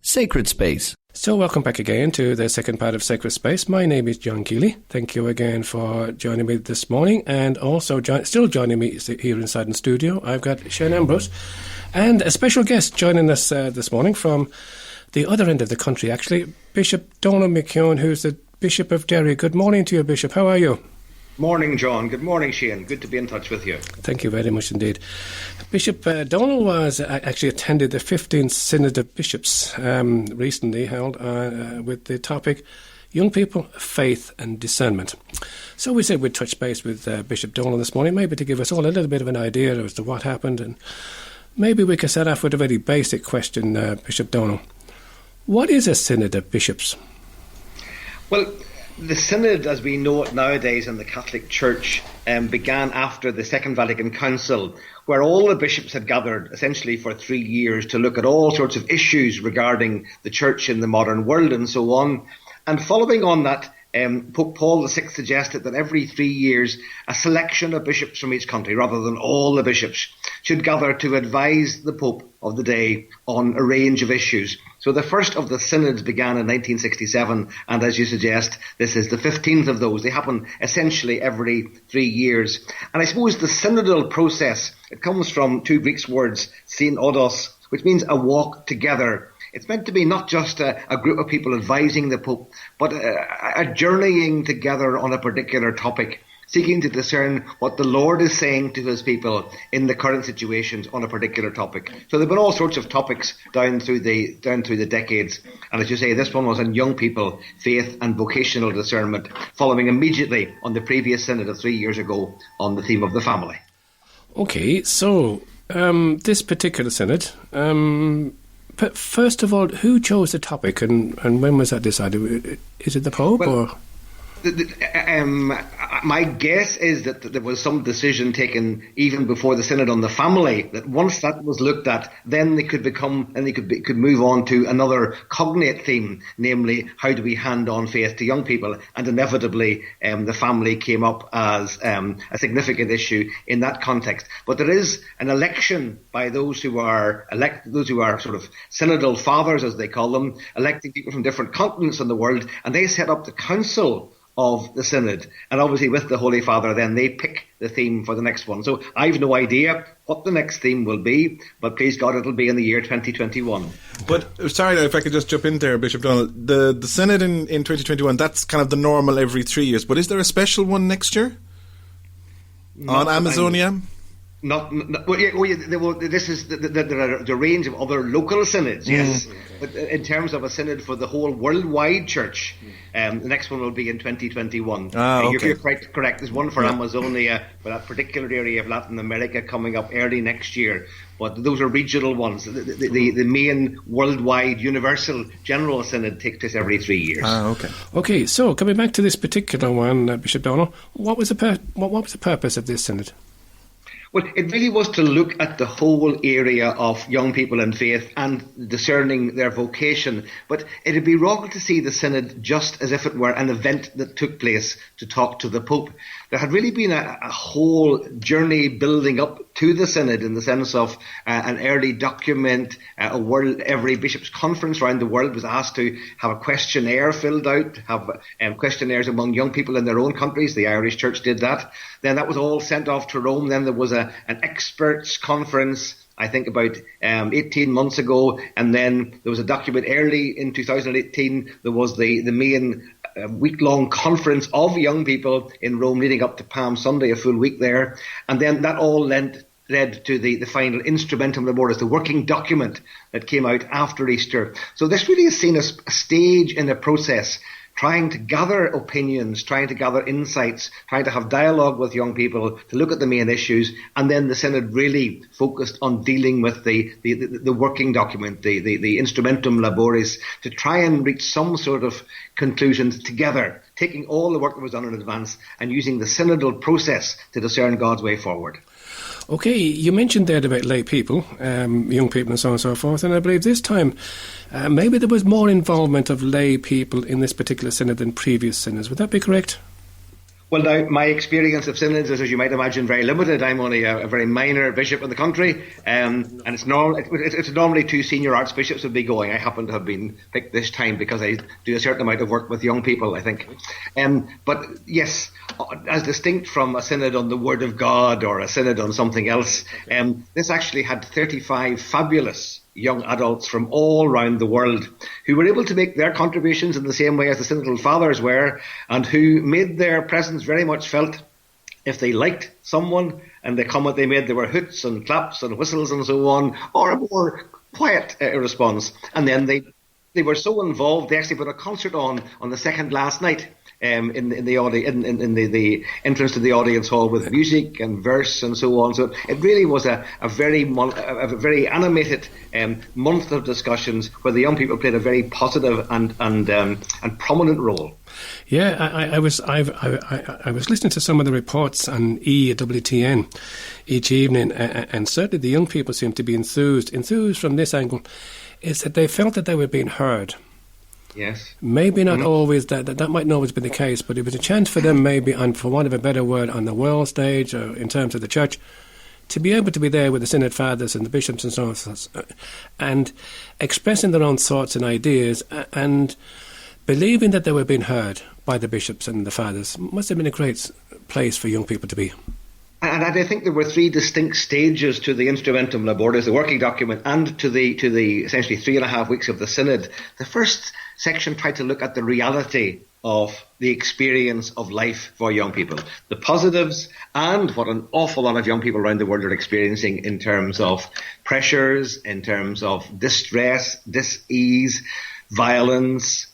Sacred Space. So welcome back again to the second part of Sacred Space. My name is John Keeley. Thank you again for joining me this morning, and also still joining me here inside the studio, I've got Shane Ambrose and a special guest joining us this morning from the other end of the country, actually, Bishop Donal McKeown, who's the Bishop of Derry. Good morning to you, Bishop. How are you? Morning, John. Good morning, Shane. Good to be in touch with you. Thank you very much indeed. Bishop Donal was actually attended the 15th Synod of Bishops recently held with the topic Young People, Faith and Discernment. So we said we'd touch base with Bishop Donal this morning, maybe to give us all a little bit of an idea as to what happened, and maybe we could start off with a very basic question, Bishop Donal. What is a Synod of Bishops? Well, the Synod, as we know it nowadays in the Catholic Church, began after the Second Vatican Council, where all the bishops had gathered essentially for 3 years to look at all sorts of issues regarding the Church in the modern world and so on. And following on that, Pope Paul VI suggested that every 3 years a selection of bishops from each country, rather than all the bishops, should gather to advise the Pope of the day on a range of issues. So the first of the synods began in 1967, and as you suggest, this is the 15th of those. They happen essentially every 3 years. And I suppose the synodal process, it comes from two Greek words, synodos, which means a walk together. It's meant to be not just a group of people advising the Pope, but a journeying together on a particular topic, seeking to discern what the Lord is saying to his people in the current situations on a particular topic. So there have been all sorts of topics down through the decades. And as you say, this one was on young people, faith and vocational discernment, following immediately on the previous synod of 3 years ago on the theme of the family. Okay, so this particular synod, but first of all, who chose the topic and when was that decided? Is it the Pope or...? My guess is that there was some decision taken even before the Synod on the family, that once that was looked at, then they could could move on to another cognate theme, namely how do we hand on faith to young people, and inevitably the family came up as a significant issue in that context. But there is an election by those who are sort of synodal fathers, as they call them, electing people from different continents in the world, and they set up the council of the Synod, and obviously with the Holy Father then they pick the theme for the next one. So I've no idea what the next theme will be, but please God it'll be in the year 2021. But sorry if I could just jump in there, Bishop Donal, the Synod in 2021, that's kind of the normal every 3 years, but is there a special one next year on Amazonia? This is there are the range of other local synods, yes. But in terms of a synod for the whole worldwide church, the next one will be in 2021. Okay. You're correct. There's one for Amazonia, for that particular area of Latin America, coming up early next year. But those are regional ones. The main worldwide universal general synod takes place every 3 years. Okay. So coming back to this particular one, Bishop Donal, what was the purpose of this synod? Well, it really was to look at the whole area of young people and faith and discerning their vocation. But it would be wrong to see the Synod just as if it were an event that took place to talk to the Pope. There had really been a whole journey building up to the Synod in the sense of an early document. Every Bishops' Conference around the world was asked to have a questionnaire filled out, have questionnaires among young people in their own countries. The Irish Church did that. Then that was all sent off to Rome. Then there was an experts conference, I think about 18 months ago, and then there was a document early in 2018. There was the main week-long conference of young people in Rome leading up to Palm Sunday, a full week there, and then that all led to the final instrumentum laboris, the working document that came out after Easter. So this really is seen as a stage in a process, trying to gather opinions, trying to gather insights, trying to have dialogue with young people to look at the main issues, and then the Synod really focused on dealing with the working document, the instrumentum laboris, to try and reach some sort of conclusions together, taking all the work that was done in advance and using the synodal process to discern God's way forward. Okay, you mentioned there about lay people, young people and so on and so forth, and I believe this time maybe there was more involvement of lay people in this particular synod than previous synods. Would that be correct? Well, now, my experience of synods is, as you might imagine, very limited. I'm only a very minor bishop in the country, and it's normally two senior archbishops would be going. I happen to have been picked this time because I do a certain amount of work with young people, I think. But yes, as distinct from a synod on the Word of God or a synod on something else, this actually had 35 fabulous young adults from all around the world who were able to make their contributions in the same way as the synodal fathers were, and who made their presence very much felt. If they liked someone and the comment they made, there were hoots and claps and whistles and so on, or a more quiet response. And then they were so involved, they actually put a concert on the second last night. In the entrance to the audience hall with music and verse and so on. So it really was a very animated month of discussions where the young people played a very positive and prominent role. Yeah, I was listening to some of the reports on EWTN each evening, and certainly the young people seemed to be enthused from this angle, is that they felt that they were being heard. Yes. Maybe not always, that might not always be the case, but it was a chance for them maybe, and for want of a better word, on the world stage or in terms of the church, to be able to be there with the Synod Fathers and the bishops and so on, and expressing their own thoughts and ideas and believing that they were being heard by the bishops and the fathers. Must have been a great place for young people to be. And I think there were three distinct stages to the Instrumentum Laboris, the working document, and to the essentially 3.5 weeks of the Synod. The first section tried to look at the reality of the experience of life for young people, the positives, and what an awful lot of young people around the world are experiencing in terms of pressures, in terms of distress, dis-ease, violence,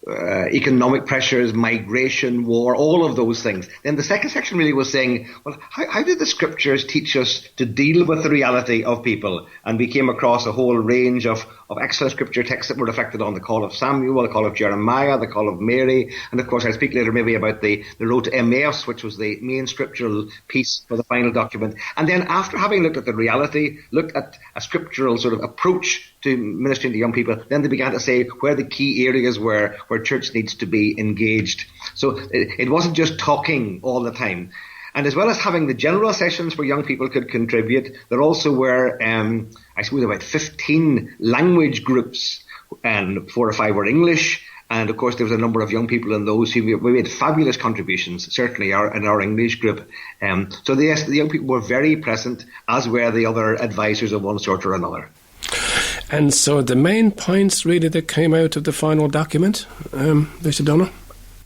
economic pressures, migration, war, all of those things. Then the second section really was saying, well, how do the scriptures teach us to deal with the reality of people? And we came across a whole range of excellent scripture texts that were reflected on the call of Samuel, the call of Jeremiah, the call of Mary, and of course I'll speak later maybe about the road to Emmaus, which was the main scriptural piece for the final document. And then after having looked at the reality, looked at a scriptural sort of approach to ministering to young people, then they began to say where the key areas were where church needs to be engaged. So it wasn't just talking all the time. And as well as having the general sessions where young people could contribute, there also were, I suppose, about 15 language groups, and 4 or 5 were English. And of course, there was a number of young people in those who made fabulous contributions, certainly in our English group. So yes, the young people were very present, as were the other advisors of one sort or another. And so the main points really that came out of the final document, Bishop Donal?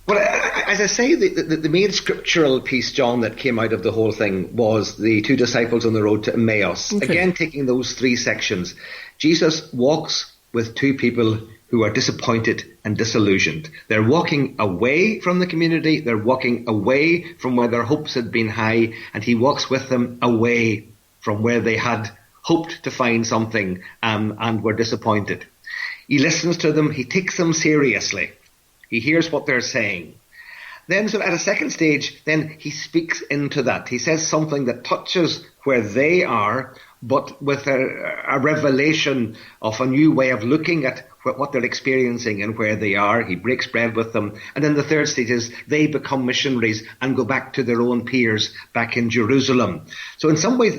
Well, as I say, the main scriptural piece, John, that came out of the whole thing was the 2 disciples on the road to Emmaus. Okay. Again, taking those 3 sections. Jesus walks with 2 people who are disappointed and disillusioned. They're walking away from the community. They're walking away from where their hopes had been high. And he walks with them away from where they had hoped to find something and were disappointed. He listens to them. He takes them seriously. He hears what they're saying. Then so at a second stage, then he speaks into that. He says something that touches where they are, but with a revelation of a new way of looking at what they're experiencing and where they are. He breaks bread with them. And then the third stage is they become missionaries and go back to their own peers back in Jerusalem. So in some ways,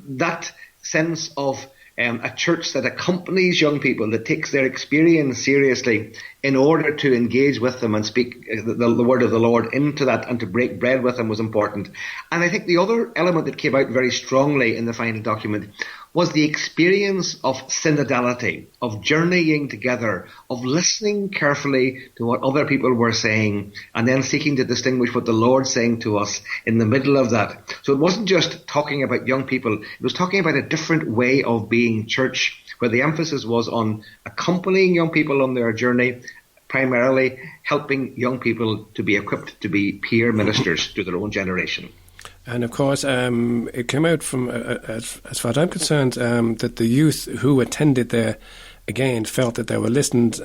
that sense of a church that accompanies young people, that takes their experience seriously in order to engage with them and speak the word of the Lord into that and to break bread with them was important. And I think the other element that came out very strongly in the final document was the experience of synodality, of journeying together, of listening carefully to what other people were saying, and then seeking to distinguish what the Lord's saying to us in the middle of that. So it wasn't just talking about young people, it was talking about a different way of being church, where the emphasis was on accompanying young people on their journey, primarily helping young people to be equipped to be peer ministers to their own generation. And of course, it came out from, as far as I'm concerned, that the youth who attended there, again, felt that they were listened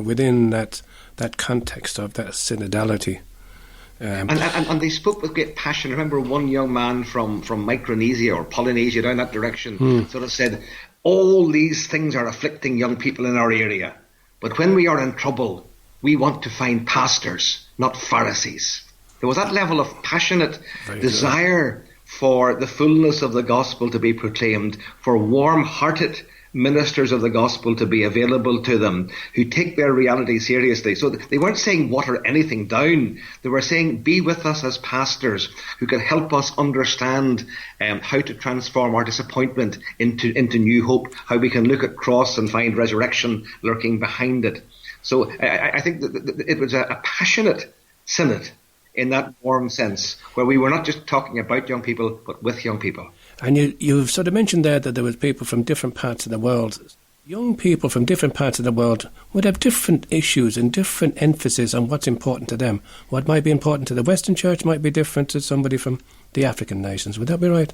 within that context of that synodality. And they spoke with great passion. I remember one young man from Micronesia or Polynesia, down that direction, sort of said, all these things are afflicting young people in our area. But when we are in trouble, we want to find pastors, not Pharisees. There was that level of passionate desire for the fullness of the gospel to be proclaimed, for warm-hearted ministers of the gospel to be available to them, who take their reality seriously. So they weren't saying water anything down. They were saying, be with us as pastors who can help us understand how to transform our disappointment into new hope, how we can look at cross and find resurrection lurking behind it. So I think that it was a passionate synod in that warm sense, where we were not just talking about young people, but with young people. And you've sort of mentioned there that there were people from different parts of the world. Young people from different parts of the world would have different issues and different emphasis on what's important to them. What might be important to the Western Church might be different to somebody from the African nations. Would that be right?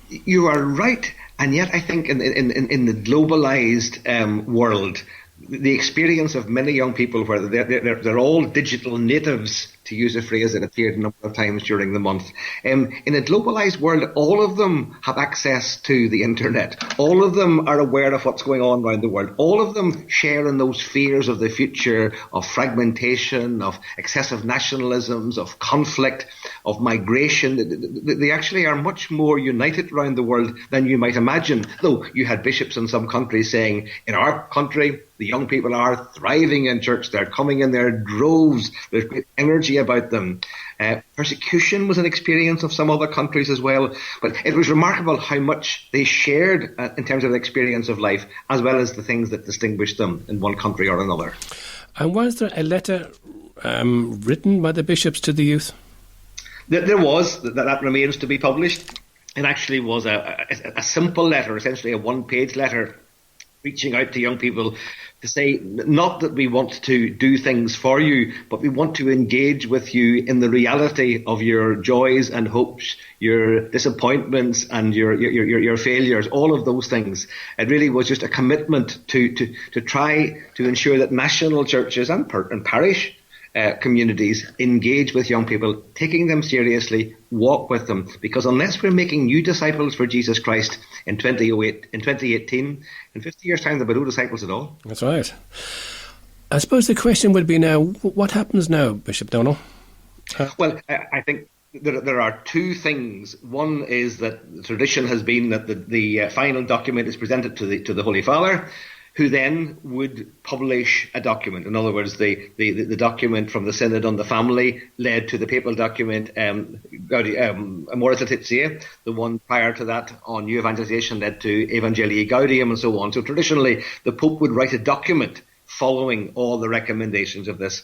You are right. And yet I think in the globalized world, the experience of many young people where they're all digital natives, to use a phrase that appeared a number of times during the month. In a globalized world, all of them have access to the internet. All of them are aware of what's going on around the world. All of them share in those fears of the future, of fragmentation, of excessive nationalisms, of conflict, of migration. They actually are much more united around the world than you might imagine. Though you had bishops in some countries saying, in our country, the young people are thriving in church. They're coming in their droves. There's great energy about them. Persecution was an experience of some other countries as well. But it was remarkable how much they shared in terms of the experience of life, as well as the things that distinguished them in one country or another. And was there a letter written by the bishops to the youth? There was. That remains to be published. It actually was a simple letter, essentially a one-page letter, reaching out to young people to say, not that we want to do things for you, but we want to engage with you in the reality of your joys and hopes, your disappointments and your failures, all of those things. It really was just a commitment to try to ensure that national churches and parish communities engage with young people, taking them seriously, walk with them. Because unless we're making new disciples for Jesus Christ in 2018, in 50 years' time, there'll be no disciples at all. That's right. I suppose the question would be now, what happens now, Bishop Donal? Well, I think there are two things. One is that the tradition has been that the final document is presented to the Holy Father, who then would publish a document. In other words, the document from the Synod on the Family led to the papal document, Amoris Laetitia. The one prior to that on New Evangelization led to Evangelii Gaudium and so on. So traditionally, the Pope would write a document following all the recommendations of this.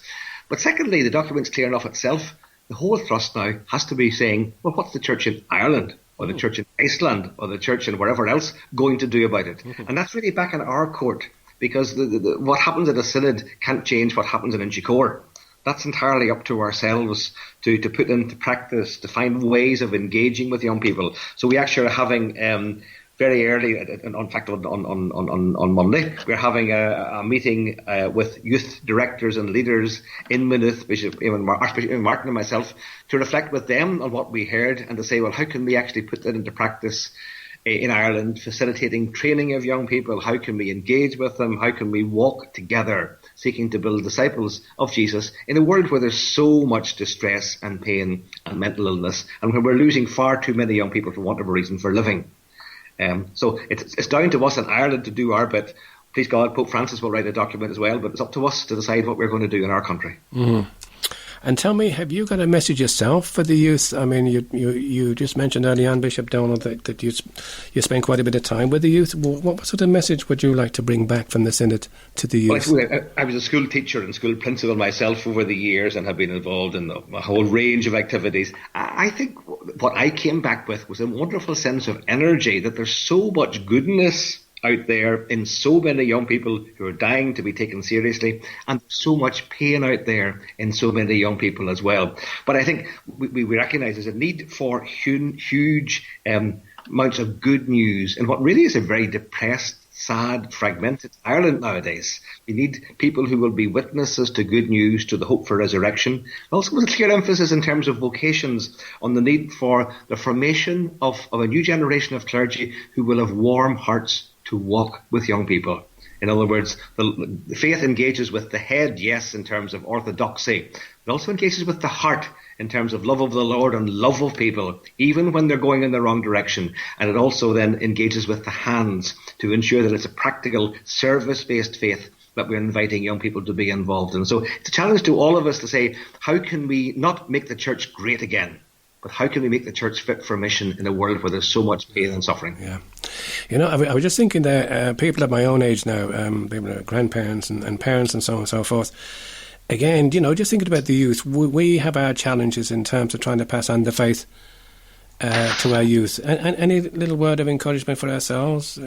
But secondly, the document's clear enough itself. The whole thrust now has to be saying, well, what's the church in Ireland, or the church in Iceland, or the church in wherever else going to do about it? Mm-hmm. And that's really back in our court, because what happens at a synod can't change what happens in Inchicore. That's entirely up to ourselves to put into practice, to find ways of engaging with young people. So we actually are having very early, in fact on Monday, we're having a meeting with youth directors and leaders in Maynooth, Archbishop Martin and myself, to reflect with them on what we heard and to say, well, how can we actually put that into practice in Ireland, facilitating training of young people? How can we engage with them? How can we walk together, seeking to build disciples of Jesus in a world where there's so much distress and pain and mental illness, and where we're losing far too many young people for want of a reason for living? So it's down to us in Ireland to do our bit. Please God, Pope Francis will write a document as well, but it's up to us to decide what we're going to do in our country. Mm-hmm. And tell me, have you got a message yourself for the youth? I mean, you just mentioned early on, Bishop Donal, that you spend quite a bit of time with the youth. What sort of message would you like to bring back from the Synod to the youth? Well, I was a school teacher and school principal myself over the years and have been involved in a whole range of activities. I think what I came back with was a wonderful sense of energy, that there's so much goodness out there in so many young people who are dying to be taken seriously, and so much pain out there in so many young people as well. But I think we recognise there's a need for huge amounts of good news in what really is a very depressed, sad, fragmented Ireland nowadays. We need people who will be witnesses to good news, to the hope for resurrection. Also with a clear emphasis in terms of vocations on the need for the formation of a new generation of clergy who will have warm hearts to walk with young people. In other words, the faith engages with the head, yes, in terms of orthodoxy, but also engages with the heart in terms of love of the Lord and love of people, even when they're going in the wrong direction. And it also then engages with the hands to ensure that it's a practical, service-based faith that we're inviting young people to be involved in. So it's a challenge to all of us to say, how can we not make the church great again, but how can we make the church fit for mission in a world where there's so much pain and suffering? Yeah. You know, I was just thinking that people at my own age now, people, grandparents and parents and so on and so forth, again, you know, just thinking about the youth, we have our challenges in terms of trying to pass on the faith to our youth. And any little word of encouragement for ourselves?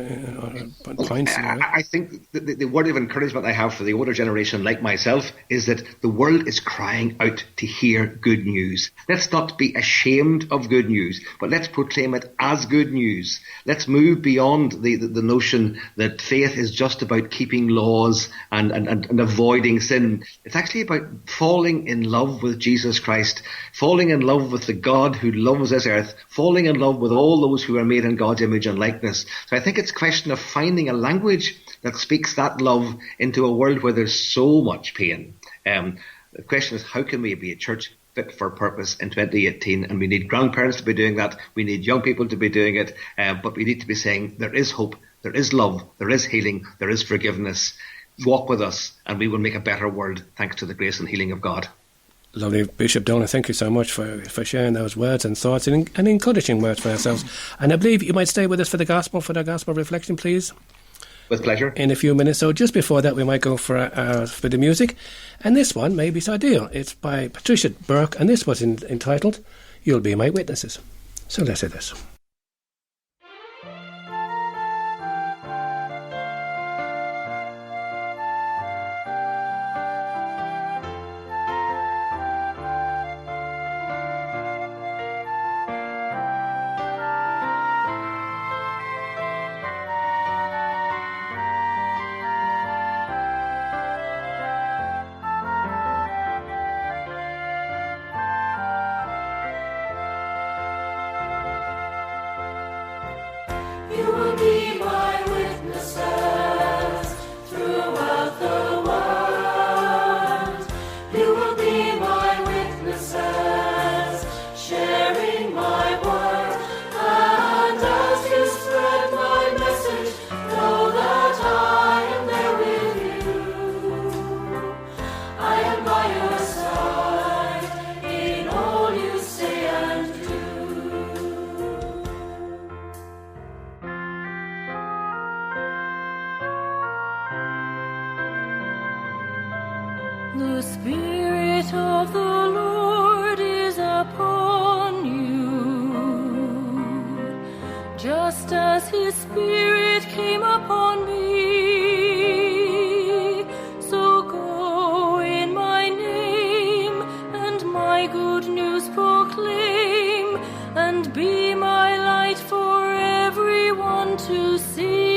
Points? I think the word of encouragement I have for the older generation like myself is that the world is crying out to hear good news. Let's not be ashamed of good news, but let's proclaim it as good news. Let's move beyond the notion that faith is just about keeping laws and avoiding sin. It's actually about falling in love with Jesus Christ, falling in love with the God who loves this earth, falling in love with all those who are made in God's image and likeness. So I think it's a question of finding a language that speaks that love into a world where there's so much pain. The question is, how can we be a church fit for purpose in 2018? And we need grandparents to be doing that. We need young people to be doing it. But we need to be saying there is hope, there is love, there is healing, there is forgiveness. Walk with us and we will make a better world thanks to the grace and healing of God. Lovely. Bishop Donal, thank you so much for sharing those words and thoughts and encouraging words for ourselves. And I believe you might stay with us for the gospel reflection, please. With pleasure. In a few minutes. So just before that, we might go for the music. And this one, Maybe It's Ideal. It's by Patricia Burke, and this was entitled, You'll Be My Witnesses. So let's hear this. The Spirit of the Lord is upon you, just as His Spirit came upon me. So go in my name and my good news proclaim, and be my light for everyone to see.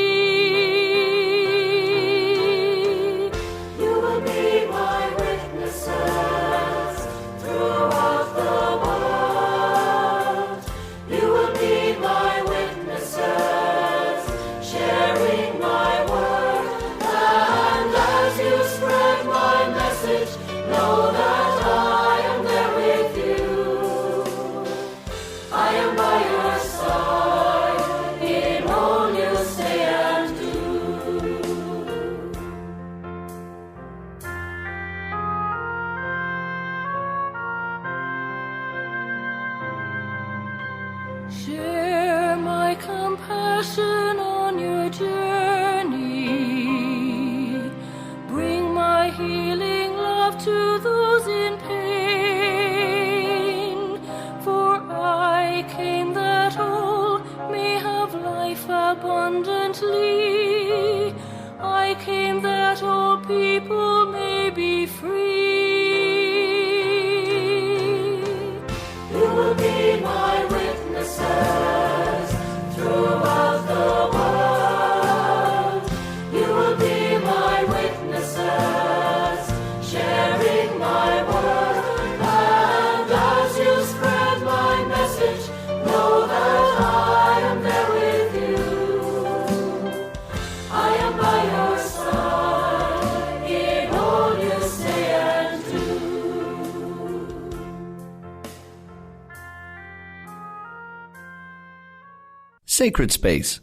Share my compassion on your journey. Bring my healing love to those in pain. For I came that all may have life abundantly. I came that all people may be free. You will be my witnesses throughout the world. You will be my witnesses, sharing my word. And as you spread my message, know that I am there with you. I am by your side. sacred space.